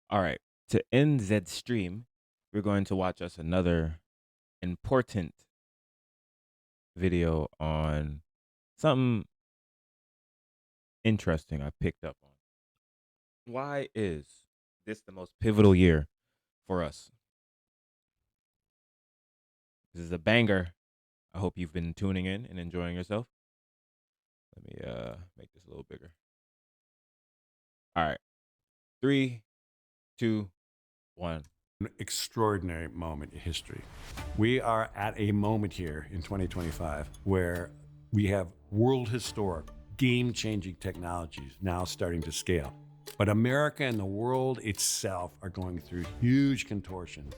All right. To end that stream, we're going to watch us another important video on something interesting I picked up on. Why is this the most pivotal year for us? This is a banger. I hope you've been tuning in and enjoying yourself. Let me make this a little bigger. All right. 3, 2, 1. An extraordinary moment in history. We are at a moment here in 2025 where we have world historic, game-changing technologies now starting to scale. But America and the world itself are going through huge contortions.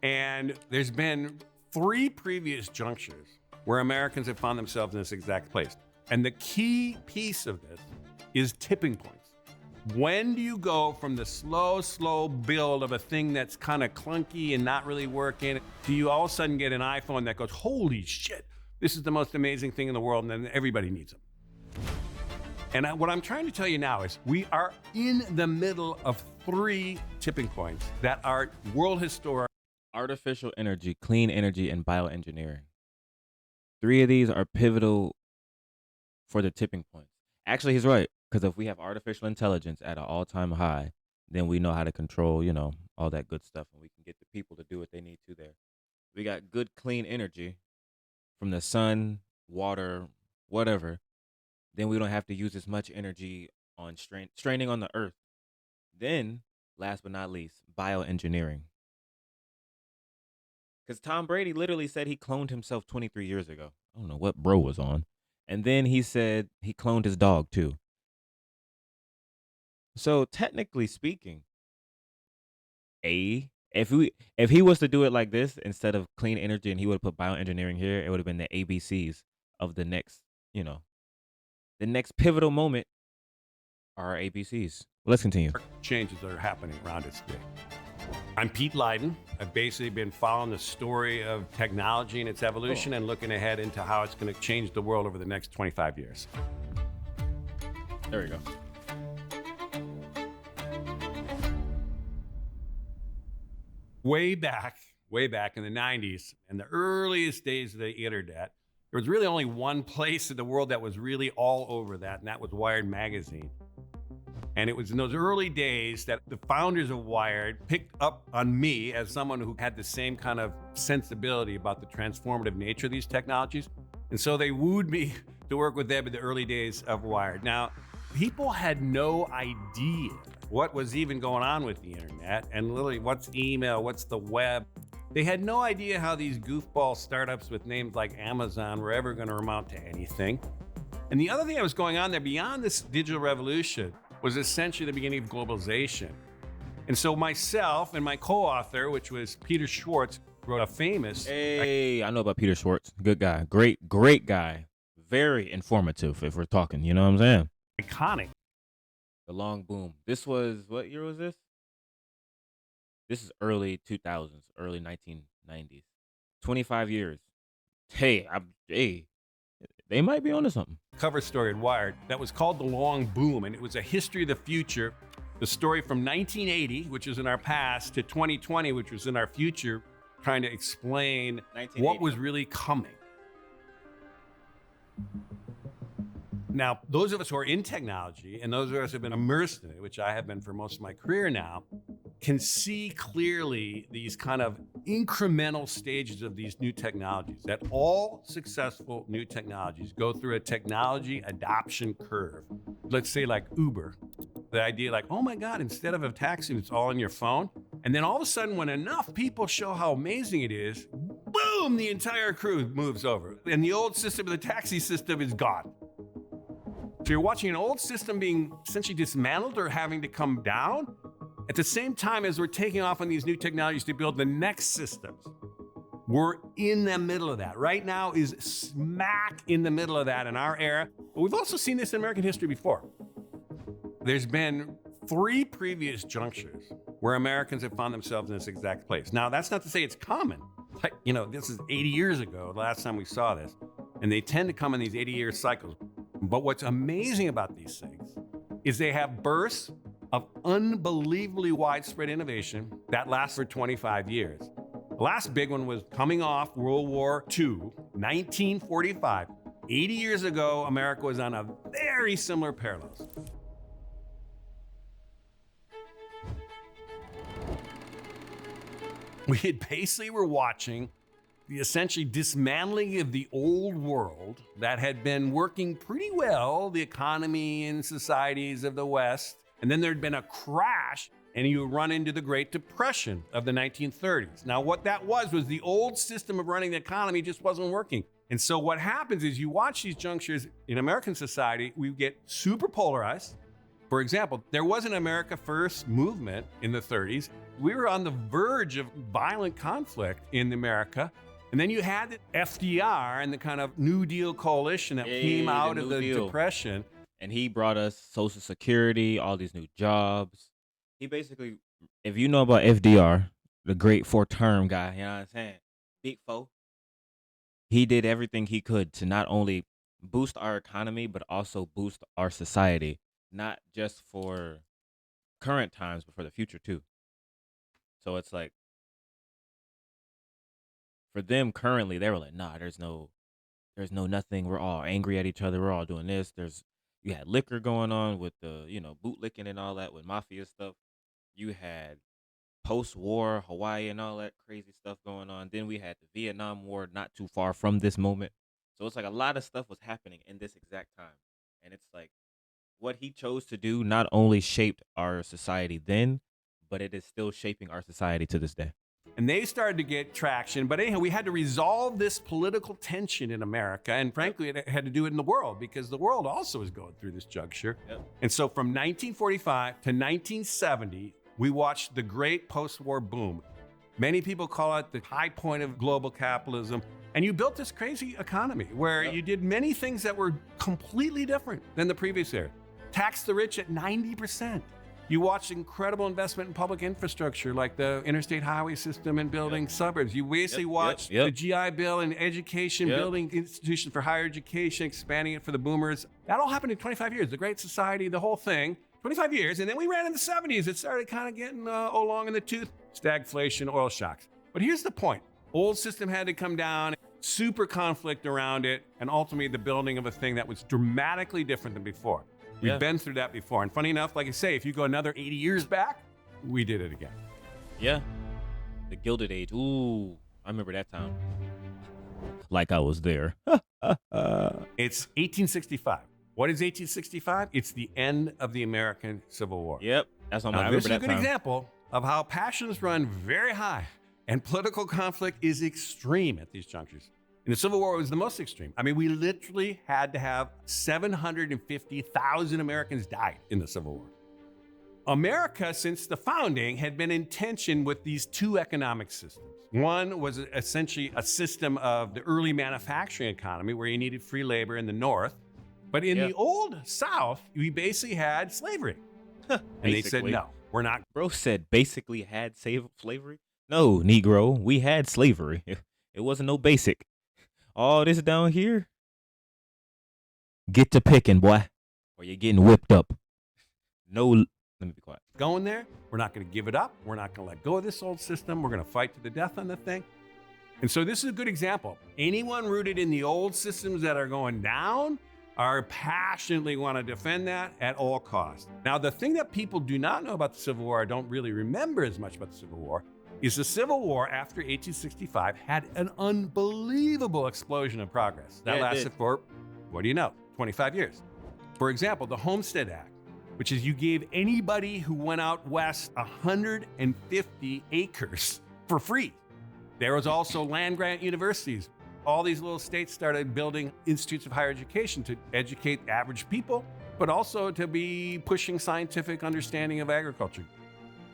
And there's been 3 previous junctures where Americans have found themselves in this exact place. And the key piece of this is tipping points. When do you go from the slow build of a thing that's kind of clunky and not really working, do you all of a sudden get an iPhone that goes, holy shit, this is the most amazing thing in the world, and then everybody needs them. And what I'm trying to tell you now is we are in the middle of 3 tipping points that are world historic. Artificial energy, clean energy, and bioengineering. 3 of these are pivotal for the tipping points. Actually, he's right. Because if we have artificial intelligence at an all-time high, then we know how to control, all that good stuff, and we can get the people to do what they need to there. We got good, clean energy from the sun, water, whatever. Then we don't have to use as much energy on straining on the earth. Then, last but not least, bioengineering. Because Tom Brady literally said he cloned himself 23 years ago. I don't know what bro was on. And then he said he cloned his dog too. So technically speaking, if he was to do it like this instead of clean energy and he would have put bioengineering here, it would have been the ABCs of the next, the next pivotal moment are ABCs. Well, let's continue. Changes that are happening around us today. I'm Pete Leiden. I've basically been following the story of technology and its evolution and looking ahead into how it's going to change the world over the next 25 years. There we go. Way back in the 90s, in the earliest days of the internet, there was really only one place in the world that was really all over that, and that was Wired magazine. And it was in those early days that the founders of Wired picked up on me as someone who had the same kind of sensibility about the transformative nature of these technologies. And so they wooed me to work with them in the early days of Wired. Now, people had no idea what was even going on with the internet, and literally what's email, what's the web. They had no idea how these goofball startups with names like Amazon were ever going to amount to anything. And the other thing that was going on there beyond this digital revolution was essentially the beginning of globalization. And so myself and my co-author, which was Peter Schwartz, wrote a famous... Hey, I know about Peter Schwartz. Good guy. Great guy. Very informative if we're talking, you know what I'm saying? Iconic. The Long Boom. This was, what year was this? This is early 2000s, early 1990s. 25 years. Hey, they might be onto something. Cover story at Wired that was called The Long Boom, and it was a history of the future. The story from 1980, which is in our past, to 2020, which was in our future, trying to explain what was really coming. Now, those of us who are in technology and those of us who have been immersed in it, which I have been for most of my career now, can see clearly these kind of incremental stages of these new technologies, that all successful new technologies go through a technology adoption curve. Let's say like Uber, the idea like, oh my God, instead of a taxi, it's all on your phone. And then all of a sudden, when enough people show how amazing it is, boom, the entire crew moves over. And the old system of the taxi system is gone. So you're watching an old system being essentially dismantled or having to come down at the same time as we're taking off on these new technologies to build the next systems. We're in the middle of that. Right now is smack in the middle of that in our era. But we've also seen this in American history before. There's been 3 previous junctures where Americans have found themselves in this exact place. Now, that's not to say it's common. Like, this is 80 years ago, the last time we saw this. And they tend to come in these 80-year cycles. But what's amazing about these things is they have bursts of unbelievably widespread innovation that lasts for 25 years. The last big one was coming off World War II, 1945. 80 years ago, America was on a very similar parallels. We had basically were watching the essentially dismantling of the old world that had been working pretty well, the economy and societies of the West. And then there'd been a crash, and you run into the Great Depression of the 1930s. Now, what that was the old system of running the economy just wasn't working. And so what happens is you watch these junctures in American society, we get super polarized. For example, there was an America First movement in the 30s. We were on the verge of violent conflict in America. And then you had the FDR and the kind of New Deal coalition that came out of the Depression. And he brought us Social Security, all these new jobs. He basically, if you know about FDR, the great four-term guy, you know what I'm saying? Big four. He did everything he could to not only boost our economy, but also boost our society, not just for current times, but for the future too. So it's like, for them currently, they were like, nah, there's no nothing. We're all angry at each other. We're all doing this. You had liquor going on with the, bootlicking and all that with mafia stuff. You had post-war Hawaii and all that crazy stuff going on. Then we had the Vietnam War not too far from this moment. So it's like a lot of stuff was happening in this exact time. And it's like what he chose to do not only shaped our society then, but it is still shaping our society to this day. And they started to get traction. But anyhow, we had to resolve this political tension in America. And frankly, it had to do it in the world because the world also was going through this juncture. Yep. And so from 1945 to 1970, we watched the great post-war boom. Many people call it the high point of global capitalism. And you built this crazy economy where you did many things that were completely different than the previous era. Tax the rich at 90%. You watched incredible investment in public infrastructure like the interstate highway system and building suburbs. You basically watched the GI Bill and education, building institutions for higher education, expanding it for the boomers. That all happened in 25 years. The Great Society, the whole thing, 25 years. And then we ran in the 70s. It started kind of getting long in the tooth. Stagflation, oil shocks. But here's the point. Old system had to come down, super conflict around it, and ultimately the building of a thing that was dramatically different than before. We've been through that before. And funny enough, like I say, if you go another 80 years back, we did it again. Yeah. The Gilded Age. Ooh, I remember that time. Like I was there. It's 1865. What is 1865? It's the end of the American Civil War. Yep. That's what I This remember is a that good time. example of how passions run very high and political conflict is extreme at these junctures. And the Civil War was the most extreme. I mean, we literally had to have 750,000 Americans died in the Civil War. America, since the founding, had been in tension with these two economic systems. One was essentially a system of the early manufacturing economy where you needed free labor in the North. But in the old South, we basically had slavery. And they said, no, we're not. Bro said basically had slavery? No, Negro, we had slavery. It wasn't no basic. All this down here, get to picking, boy, or you're getting whipped up. No, let me be quiet. Going there, we're not going to give it up. We're not going to let go of this old system. We're going to fight to the death on the thing. And so this is a good example. Anyone rooted in the old systems that are going down are passionately want to defend that at all costs. Now, the thing that people do not know about the Civil War, I don't really remember as much about the Civil War, is the Civil War after 1865 had an unbelievable explosion of progress. That lasted for, what do you know, 25 years. For example, the Homestead Act, which is you gave anybody who went out west 150 acres for free. There was also land grant universities. All these little states started building institutes of higher education to educate average people, but also to be pushing scientific understanding of agriculture.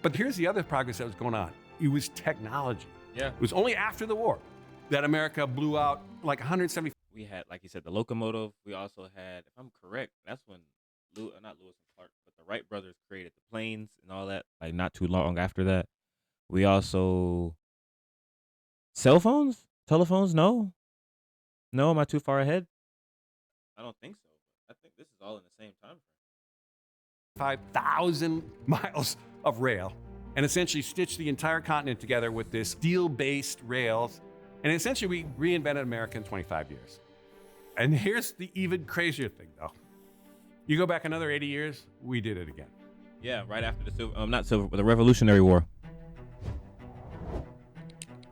But here's the other progress that was going on. It was technology. Yeah. It was only after the war that America blew out like 170. We had, like you said, the locomotive. We also had, if I'm correct, that's when, not Lewis and Clark, but the Wright brothers created the planes and all that, like not too long after that. We also, cell phones? Telephones? No? No, am I too far ahead? I don't think so. I think this is all in the same time frame. 5,000 miles of rail and essentially stitched the entire continent together with this steel-based rails. And essentially, we reinvented America in 25 years. And here's the even crazier thing, though. You go back another 80 years, we did it again. Yeah, right after the Revolutionary War.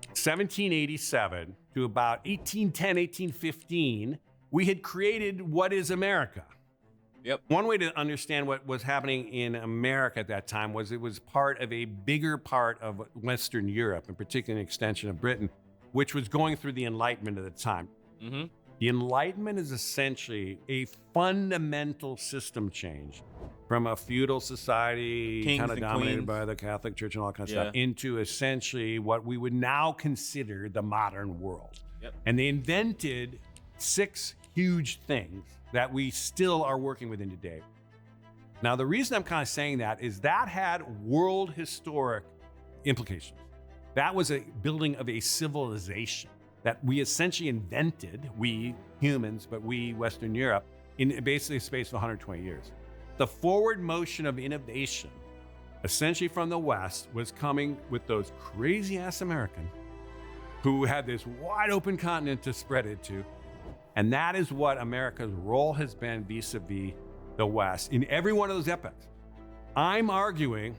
1787 to about 1810, 1815, we had created what is America. Yep. One way to understand what was happening in America at that time was it was part of a bigger part of Western Europe, in particular an extension of Britain, which was going through the Enlightenment at the time. Mm-hmm. The Enlightenment is essentially a fundamental system change from a feudal society kind of dominated by the Catholic Church and all that kind of stuff into essentially what we would now consider the modern world. Yep. And they invented 6 huge things that we still are working within today. Now, the reason I'm kind of saying that is that had world historic implications. That was a building of a civilization that we essentially invented, we humans, but we Western Europe, in basically a space of 120 years. The forward motion of innovation, essentially from the West, was coming with those crazy ass Americans who had this wide open continent to spread it to. And that is what America's role has been vis-a-vis the West in every one of those epochs. I'm arguing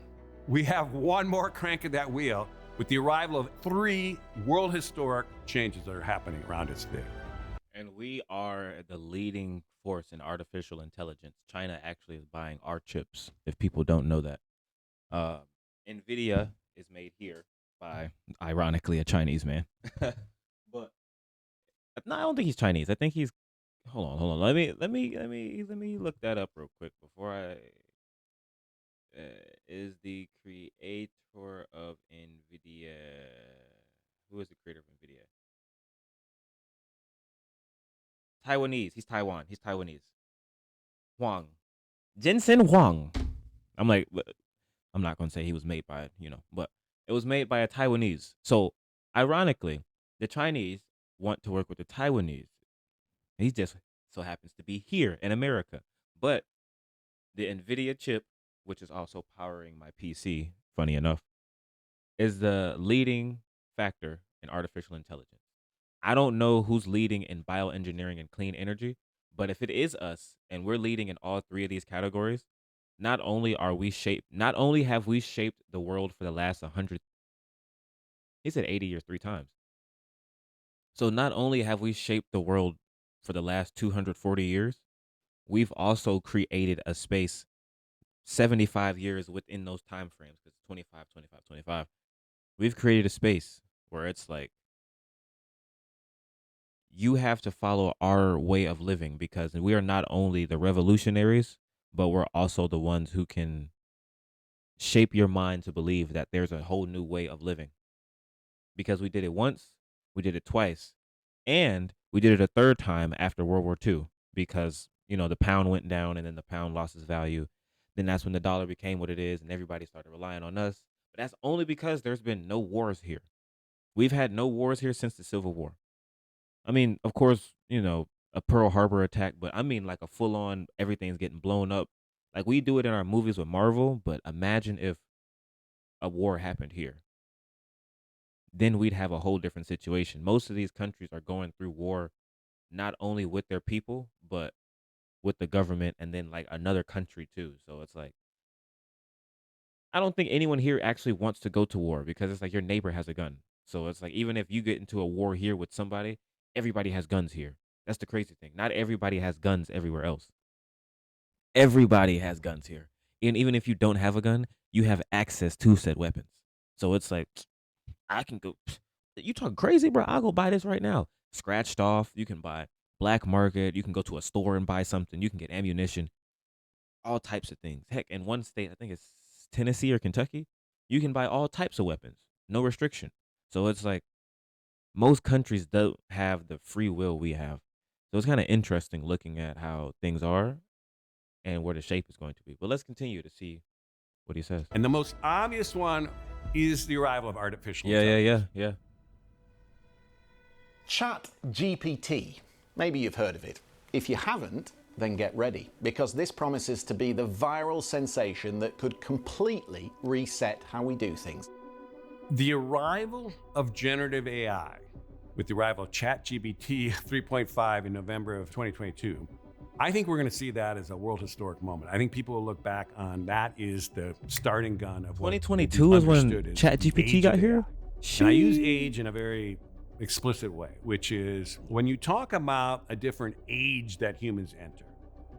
we have one more crank at that wheel with the arrival of 3 world historic changes that are happening around us today. And we are the leading force in artificial intelligence. China actually is buying our chips, if people don't know that. NVIDIA is made here by, ironically, a Chinese man. But no, I don't think he's Chinese. I think he's. Hold on. Let me look that up real quick before I. Is the creator of NVIDIA? Who is the creator of NVIDIA? Taiwanese. He's Taiwan. He's Taiwanese. Huang. Jensen Huang. I'm not going to say he was made by, but it was made by a Taiwanese. So, ironically, the Chinese want to work with the Taiwanese. He just so happens to be here in America. But the NVIDIA chip, which is also powering my PC, funny enough, is the leading factor in artificial intelligence. I don't know who's leading in bioengineering and clean energy, but if it is us and we're leading in all 3 of these categories, not only have we shaped the world for the last 100, he said 80 years 3 times. So not only have we shaped the world for the last 240 years, we've also created a space 75 years within those time frames, because 25, 25, 25. We've created a space where it's like, you have to follow our way of living, because we are not only the revolutionaries, but we're also the ones who can shape your mind to believe that there's a whole new way of living. Because we did it once, we did it twice, and we did it a 3rd time after World War II, because, the pound went down and then the pound lost its value. Then that's when the dollar became what it is and everybody started relying on us. But that's only because there's been no wars here. We've had no wars here since the Civil War. I mean, of course, a Pearl Harbor attack, but I mean like a full-on everything's getting blown up. Like we do it in our movies with Marvel, but imagine if a war happened here. Then we'd have a whole different situation. Most of these countries are going through war not only with their people, but with the government and then like another country too. So it's like, I don't think anyone here actually wants to go to war, because it's like your neighbor has a gun. So it's like, even if you get into a war here with somebody, everybody has guns here. That's the crazy thing. Not everybody has guns everywhere else. Everybody has guns here. And even if you don't have a gun, you have access to said weapons. So it's like, I can go, you talking crazy, bro? I'll go buy this right now. Scratched off. You can buy black market. You can go to a store and buy something. You can get ammunition. All types of things. Heck, in one state, I think it's Tennessee or Kentucky, you can buy all types of weapons. No restriction. So it's like, most countries don't have the free will we have. So it's kind of interesting looking at how things are and where the shape is going to be. But let's continue to see what he says. And the most obvious one is the arrival of artificial intelligence. Yeah. Chat GPT. Maybe you've heard of it. If you haven't, then get ready, because this promises to be the viral sensation that could completely reset how we do things. The arrival of generative AI, with the arrival of ChatGPT 3.5 in November of 2022, I think we're going to see that as a world historic moment. I think people will look back on that is the starting gun of what 2022 is when understood as the ChatGPT age got of here. AI. And I use age in a very explicit way, which is when you talk about a different age that humans enter,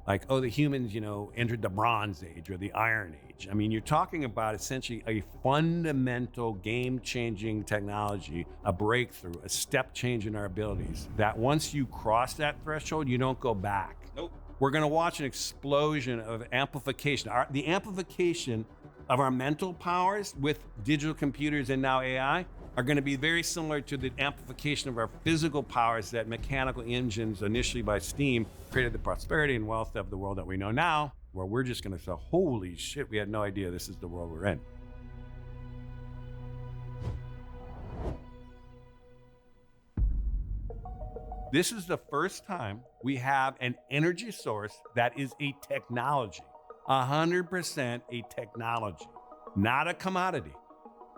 like, oh, the humans, entered the Bronze Age or the Iron Age. I mean, you're talking about essentially a fundamental game-changing technology, a breakthrough, a step change in our abilities, that once you cross that threshold, you don't go back. Nope. We're going to watch an explosion of amplification. The amplification of our mental powers with digital computers and now AI are going to be very similar to the amplification of our physical powers that mechanical engines, initially by steam, created the prosperity and wealth of the world that we know now, where we're just going to say, holy shit, we had no idea this is the world we're in. This is the first time we have an energy source that is a technology, 100% a technology, not a commodity.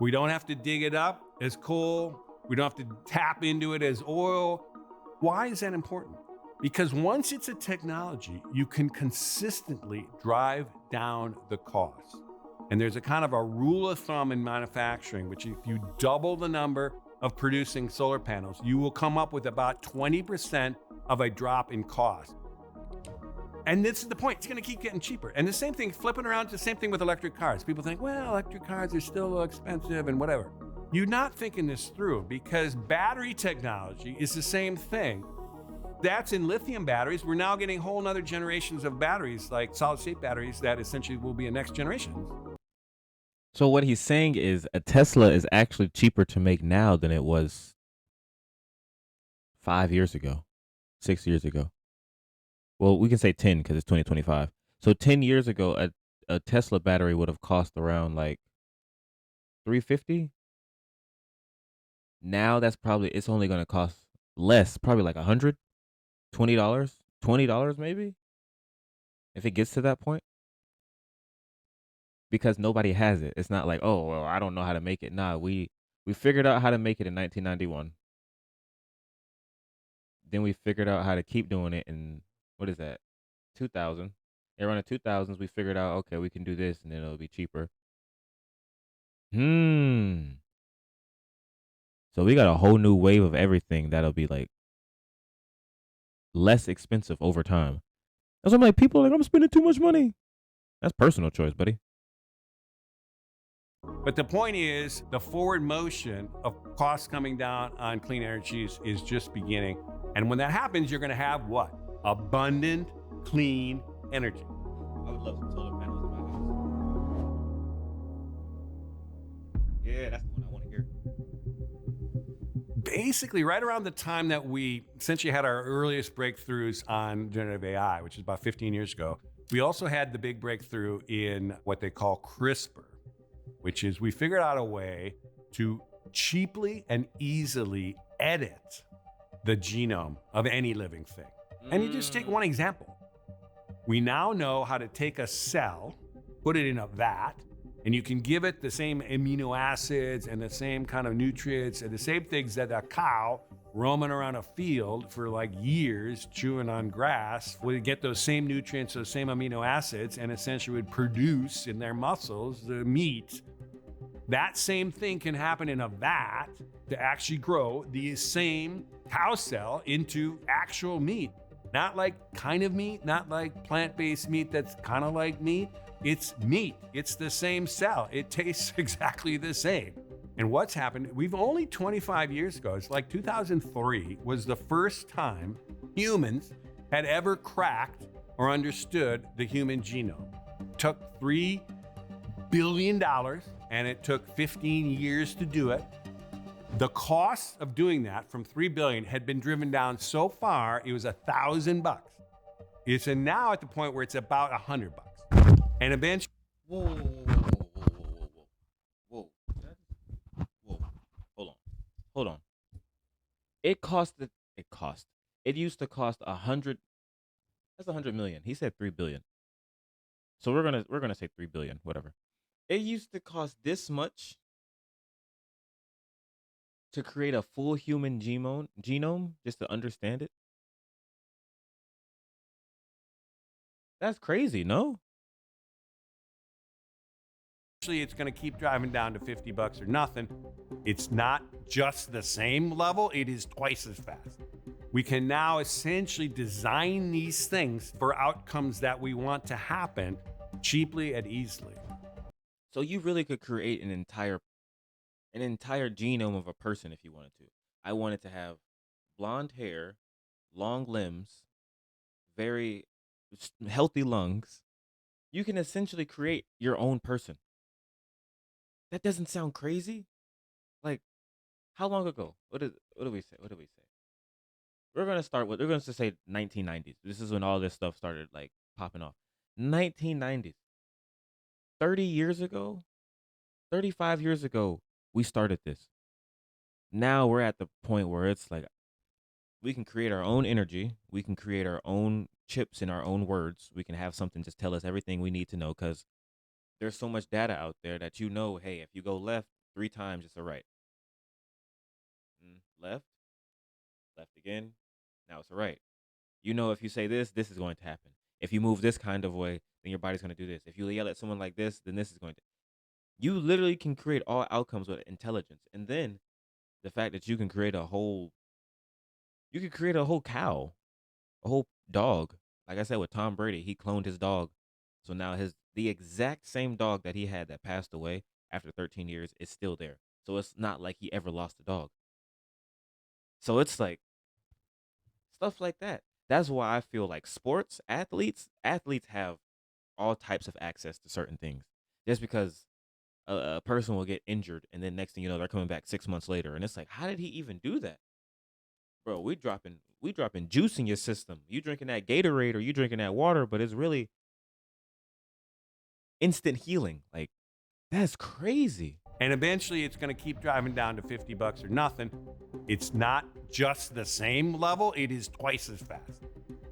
We don't have to dig it up as coal. We don't have to tap into it as oil. Why is that important? Because once it's a technology, you can consistently drive down the cost. And there's a kind of a rule of thumb in manufacturing, which if you double the number of producing solar panels, you will come up with about 20% of a drop in cost. And this is the point, it's gonna keep getting cheaper. And the same thing, flipping around to the same thing with electric cars. People think, well, electric cars are still expensive and whatever. You're not thinking this through, because battery technology is the same thing. That's in lithium batteries. We're now getting whole nother generations of batteries, like solid state batteries, that essentially will be a next generation. So what he's saying is a Tesla is actually cheaper to make now than it was 5 years ago, 6 years ago. Well, we can say 10 because it's 2025. So 10 years ago, a Tesla battery would have cost around like 350. Now it's only going to cost less, probably like $120, $20 maybe, if it gets to that point. Because nobody has it. It's not like, oh, well, I don't know how to make it. Nah, we figured out how to make it in 1991. Then we figured out how to keep doing it in, what is that, 2000. Around the 2000s, we figured out, okay, we can do this, and then it'll be cheaper. So we got a whole new wave of everything that'll be like less expensive over time. That's why I'm like, people are like, I'm spending too much money. That's personal choice, buddy. But the point is, the forward motion of costs coming down on clean energies is just beginning. And when that happens, you're going to have what? Abundant, clean energy. I would love some solar panels in my house. Yeah, that's the one I want to hear. Basically, right around the time that we essentially had our earliest breakthroughs on generative AI, which is about 15 years ago, we also had the big breakthrough in what they call CRISPR, which is we figured out a way to cheaply and easily edit the genome of any living thing. And you just take one example. We now know how to take a cell, put it in a vat, and you can give it the same amino acids and the same kind of nutrients and the same things that a cow roaming around a field for like years chewing on grass would get those same nutrients, those same amino acids, and essentially would produce in their muscles the meat. That same thing can happen in a vat to actually grow the same cow cell into actual meat. Not like kind of meat, not like plant-based meat that's kind of like meat. It's meat. It's the same cell. It tastes exactly the same. And what's happened, we've only 25 years ago, it's like 2003 was the first time humans had ever cracked or understood the human genome. It took $3 billion and it took 15 years to do it. The cost of doing that from $3 billion had been driven down so far, it was $1,000. It's now at the point where it's about $100. And eventually, Whoa. Hold on. It used to cost That's 100 million. He said 3 billion. So we're gonna say 3 billion, whatever. It used to cost this much to create a full human genome just to understand it. That's crazy, no? Eventually, it's going to keep driving down to $50 or nothing. It's not just the same level, it is twice as fast. We can now essentially design these things for outcomes that we want to happen cheaply and easily. So you really could create an entire genome of a person if you wanted to. I wanted to have blonde hair, long limbs, very healthy lungs. You can essentially create your own person. That doesn't sound crazy? Like, how long ago? What do we say? What do we say? We're gonna just say 1990s. This is when all this stuff started like popping off. 1990s. 30 years ago, 35 years ago, we started this. Now we're at the point where it's like we can create our own energy, we can create our own chips in our own words. We can have something just tell us everything we need to know cuz there's so much data out there that hey, if you go left 3 times it's a right. Left, left again. Now it's a right. If you say this is going to happen. If you move this kind of way, then your body's going to do this. If you yell at someone like this, then this is going to. You literally can create all outcomes with intelligence. And then the fact that you could create a whole cow, a whole dog. Like I said with Tom Brady, he cloned his dog. So now the exact same dog that he had that passed away after 13 years is still there. So it's not like he ever lost a dog. So it's like stuff like that. That's why I feel like athletes have all types of access to certain things. Just because a person will get injured and then next thing you know they're coming back 6 months later, and it's like, how did he even do that, bro? We dropping juice in your system. You drinking that Gatorade or you drinking that water, but it's really instant healing. Like that's crazy. And eventually, it's going to keep driving down to $50 or nothing. It's not just the same level, it is twice as fast.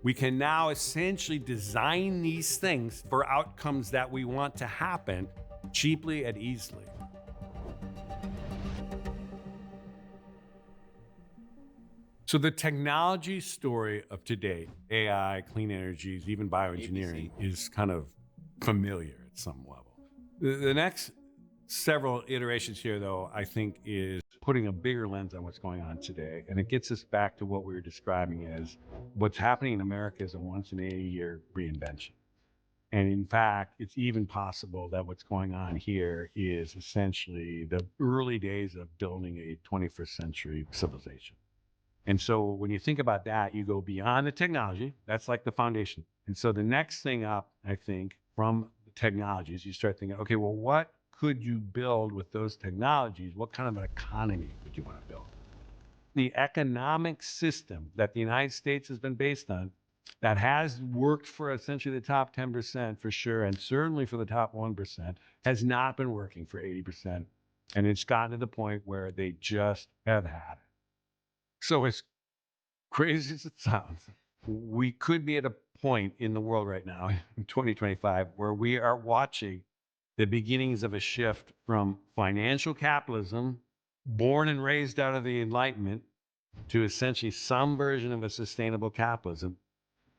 We can now essentially design these things for outcomes that we want to happen cheaply and easily. So the technology story of today, AI, clean energies, even bioengineering, is kind of familiar at some level. The next several iterations here, though, I think is putting a bigger lens on what's going on today. And it gets us back to what we were describing as what's happening in America is a once in a 80-year reinvention. And in fact, it's even possible that what's going on here is essentially the early days of building a 21st century civilization. And so when you think about that, you go beyond the technology. That's like the foundation. And so the next thing up, I think, from the technologies, you start thinking, okay, well, what could you build with those technologies? What kind of an economy would you want to build? The economic system that the United States has been based on, that has worked for essentially the top 10% for sure, and certainly for the top 1%, has not been working for 80%. And it's gotten to the point where they just have had it. So as crazy as it sounds, we could be at a point in the world right now in 2025 where we are watching the beginnings of a shift from financial capitalism, born and raised out of the Enlightenment, to essentially some version of a sustainable capitalism.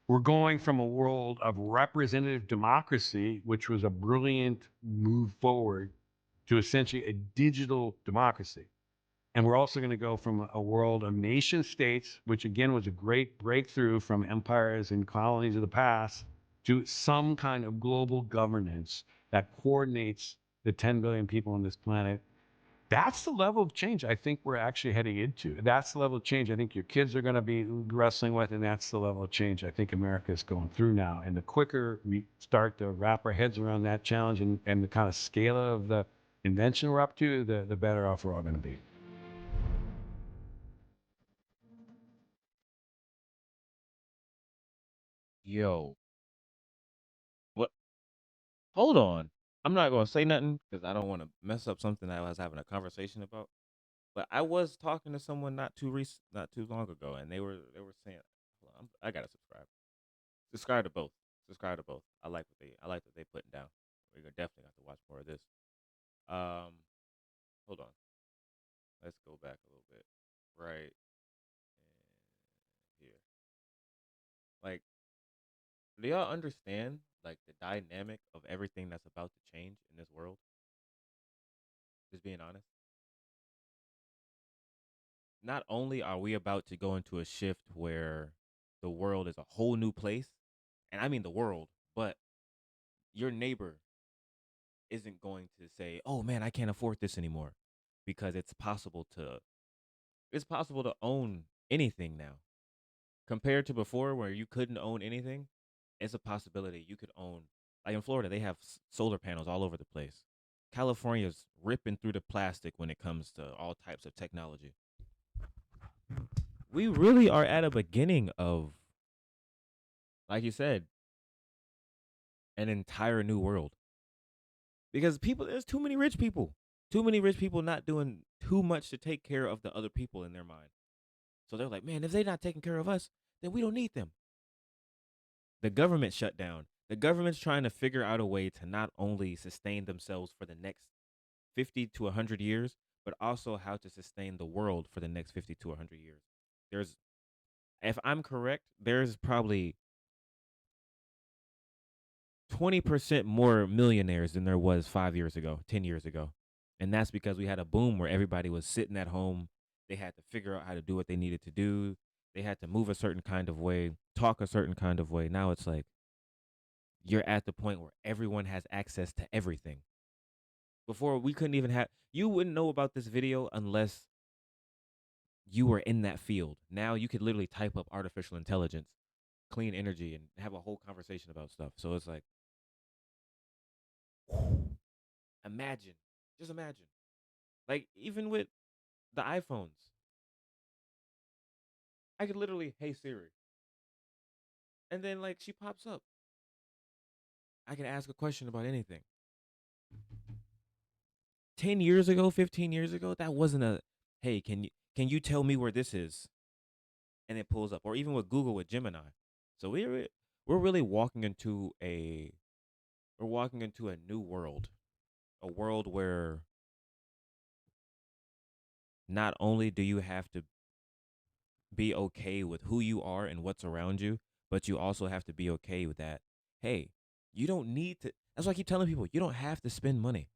We're going from a world of representative democracy, which was a brilliant move forward, to essentially a digital democracy. And we're also going to go from a world of nation states, which again was a great breakthrough from empires and colonies of the past, to some kind of global governance that coordinates the 10 billion people on this planet. That's the level of change I think we're actually heading into. That's the level of change I think your kids are going to be wrestling with, and that's the level of change I think America is going through now. And the quicker we start to wrap our heads around that challenge and the kind of scale of the invention we're up to, the better off we're all going to be. Yo, what? Hold on. I'm not gonna say nothing because I don't want to mess up something that I was having a conversation about. But I was talking to someone not too long ago, and they were saying, hold on, I gotta subscribe. Subscribe to both. Subscribe to both. I like what they putting down. We're gonna definitely have to watch more of this. Um, hold on. Let's go back a little bit. Right here. Like, do y'all understand like the dynamic of everything that's about to change in this world? Just being honest. Not only are we about to go into a shift where the world is a whole new place, and I mean the world, but your neighbor isn't going to say, "Oh man, I can't afford this anymore," because it's possible to own anything now. Compared to before where you couldn't own anything, it's a possibility you could own. Like in Florida, they have solar panels all over the place. California's ripping through the plastic when it comes to all types of technology. We really are at a beginning of, like you said, an entire new world. Because there's too many rich people. Too many rich people not doing too much to take care of the other people in their mind. So they're like, man, if they're not taking care of us, then we don't need them. The government shut down. The government's trying to figure out a way to not only sustain themselves for the next 50 to 100 years, but also how to sustain the world for the next 50 to 100 years. There's, if I'm correct, there's probably 20% more millionaires than there was 5 years ago, 10 years ago. And that's because we had a boom where everybody was sitting at home. They had to figure out how to do what they needed to do. They had to move a certain kind of way, talk a certain kind of way. Now it's like you're at the point where everyone has access to everything. Before we couldn't even have, you wouldn't know about this video unless you were in that field. Now you could literally type up artificial intelligence, clean energy, and have a whole conversation about stuff. So it's like, imagine, just imagine. Like even with the iPhones, I could literally, hey Siri, and then like she pops up. I can ask a question about anything. 10 years ago, 15 years ago, that wasn't a, hey, can you tell me where this is? And it pulls up. Or even with Google with Gemini. So we're really walking into a new world. A world where not only do you have to be okay with who you are and what's around you, but you also have to be okay with that. Hey, you don't need to. That's why I keep telling people you don't have to spend money.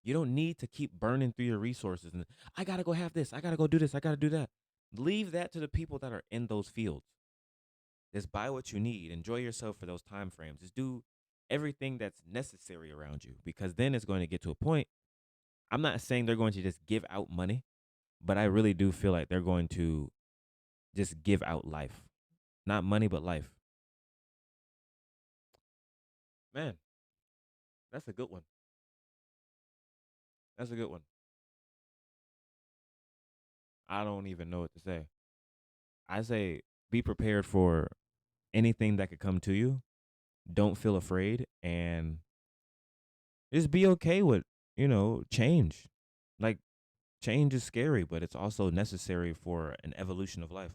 You don't need to keep burning through your resources. And I got to go have this. I got to go do this. I got to do that. Leave that to the people that are in those fields. Just buy what you need. Enjoy yourself for those time frames. Just do everything that's necessary around you because then it's going to get to a point. I'm not saying they're going to just give out money, but I really do feel like they're going to just give out life. Not money, but life. Man, that's a good one. That's a good one. I don't even know what to say. I say be prepared for anything that could come to you. Don't feel afraid and just be okay with, change. Like change is scary, but it's also necessary for an evolution of life.